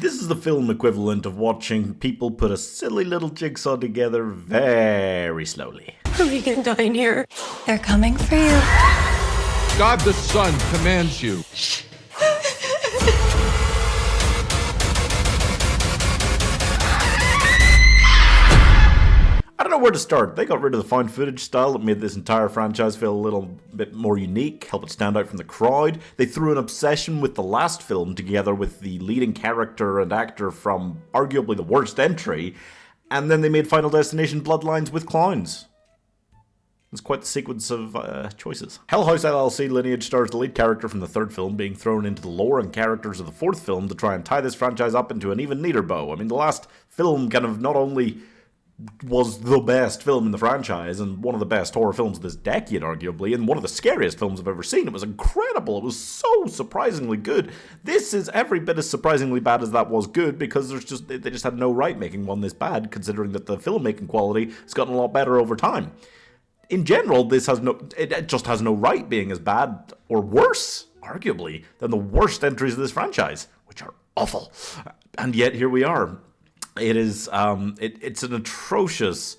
This is the film equivalent of watching people put a silly little jigsaw together very slowly. We can dine here. They're coming for you. God the Son commands you. I don't know where to start. They got rid of the found footage style that made this entire franchise feel a little bit more unique, help it stand out from the crowd. They threw an obsession with the last film together with the leading character and actor from arguably the worst entry, and then they made Final Destination Bloodlines with clowns. It's quite the sequence of choices. Hellhouse LLC Lineage stars the lead character from the third film being thrown into the lore and characters of the fourth film to try and tie this franchise up into an even neater bow. I mean, the last film kind of not only was the best film in the franchise and one of the best horror films of this decade, arguably, and one of the scariest films I've ever seen. It was incredible. It was so surprisingly good. This is every bit as surprisingly bad as that was good, because they just had no right making one this bad, considering that the filmmaking quality has gotten a lot better over time. In general, it just has no right being as bad or worse, arguably, than the worst entries of this franchise, which are awful. And yet here we are. It is, it's an atrocious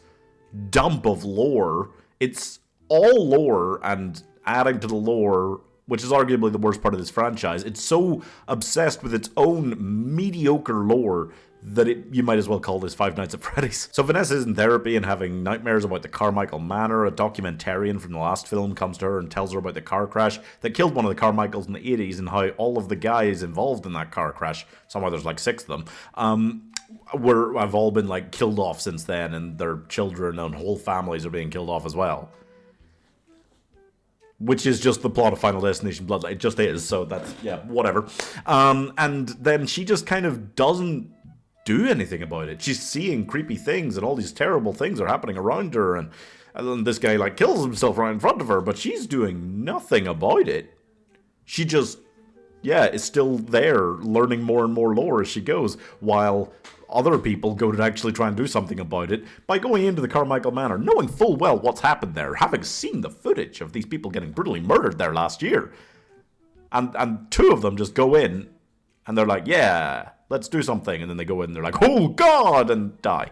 dump of lore. It's all lore and adding to the lore, which is arguably the worst part of this franchise. It's so obsessed with its own mediocre lore that you might as well call this Five Nights at Freddy's. So Vanessa is in therapy and having nightmares about the Carmichael Manor. A documentarian from the last film comes to her and tells her about the car crash that killed one of the Carmichaels in the 80s and how all of the guys involved in that car crash, somehow there's like 6 of them, have all been like killed off since then, and their children and whole families are being killed off as well. Which is just the plot of Final Destination Bloodline. It just is, so that's, yeah, whatever. And then she just kind of doesn't do anything about it. She's seeing creepy things, and all these terrible things are happening around her, and then this guy like kills himself right in front of her, but she's doing nothing about it. She just, is still there, learning more and more lore as she goes, while other people go to actually try and do something about it by going into the Carmichael Manor, knowing full well what's happened there, having seen the footage of these people getting brutally murdered there last year. And 2 of them just go in, and they're like, yeah, let's do something. And then they go in and they're like, oh God, and die.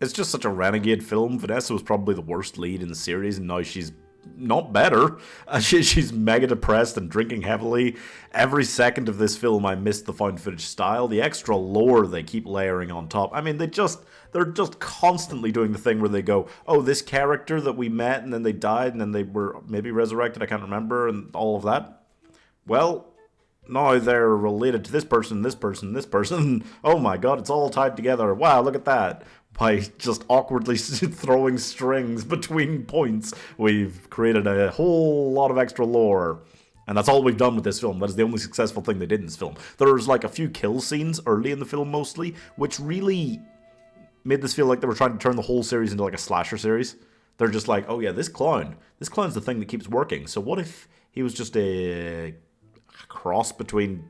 It's just such a renegade film. Vanessa was probably the worst lead in the series, and now she's not better. She's mega depressed and drinking heavily. Every second of this film, I missed the found footage style. The extra lore they keep layering on top. I mean, they're just constantly doing the thing where they go, oh, this character that we met, and then they died, and then they were maybe resurrected, I can't remember, and all of that. Well, now they're related to this person, this person, this person. Oh my God, it's all tied together. Wow, look at that. By just awkwardly throwing strings between points, we've created a whole lot of extra lore. And that's all we've done with this film. That is the only successful thing they did in this film. There's like a few kill scenes early in the film mostly, which really made this feel like they were trying to turn the whole series into like a slasher series. They're just like, oh yeah, this clown's the thing that keeps working. So what if he was just a cross between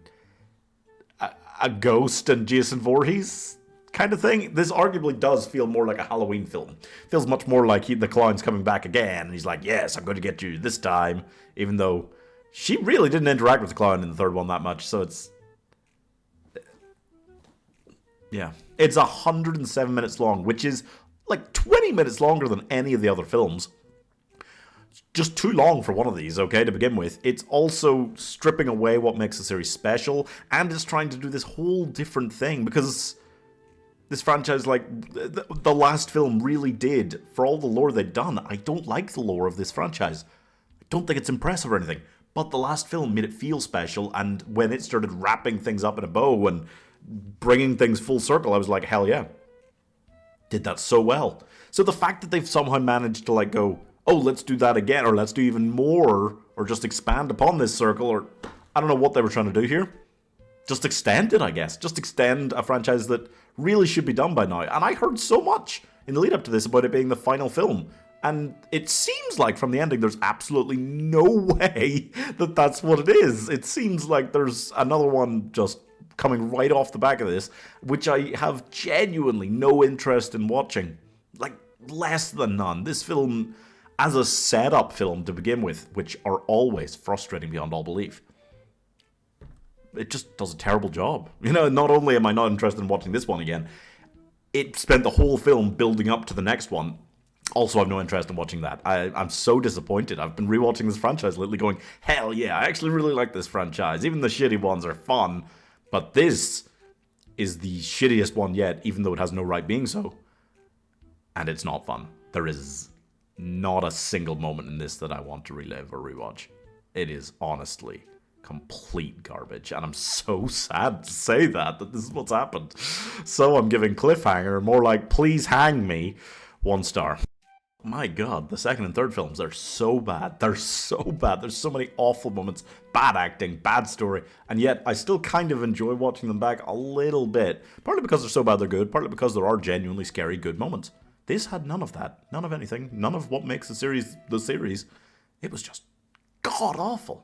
a ghost and Jason Voorhees kind of thing? This arguably does feel more like a Halloween film. Feels much more like the clown's coming back again, and he's like, yes, I'm going to get you this time, even though she really didn't interact with the clown in the third one that much, so it's... yeah. It's 107 minutes long, which is like 20 minutes longer than any of the other films. Just too long for one of these, okay, to begin with. It's also stripping away what makes the series special, and it's trying to do this whole different thing, because this franchise, like, the last film really did, for all the lore they'd done. I don't like the lore of this franchise. I don't think it's impressive or anything, but the last film made it feel special, and when it started wrapping things up in a bow and bringing things full circle, I was like, hell yeah. Did that so well. So the fact that they've somehow managed to, like, go, oh, let's do that again, or let's do even more, or just expand upon this circle, or I don't know what they were trying to do here. Just extend it, I guess. Just extend a franchise that really should be done by now. And I heard so much in the lead up to this about it being the final film. And it seems like from the ending there's absolutely no way that that's what it is. It seems like there's another one just coming right off the back of this, which I have genuinely no interest in watching. Like, less than none. This film, as a setup film to begin with, which are always frustrating beyond all belief, it just does a terrible job. You know, not only am I not interested in watching this one again, it spent the whole film building up to the next one. Also, I have no interest in watching that. I'm so disappointed. I've been rewatching this franchise lately going, hell yeah, I actually really like this franchise. Even the shitty ones are fun. But this is the shittiest one yet, even though it has no right being so. And it's not fun. There is not a single moment in this that I want to relive or rewatch. It is honestly complete garbage. And I'm so sad to say that this is what's happened. So I'm giving Cliffhanger, more like please hang me, 1 star. My god, the second and third films are so bad. They're so bad. There's so many awful moments, bad acting, bad story, and yet I still kind of enjoy watching them back a little bit. Partly because they're so bad they're good, partly because there are genuinely scary good moments. This had none of that. None of anything. None of what makes the series the series. It was just god awful.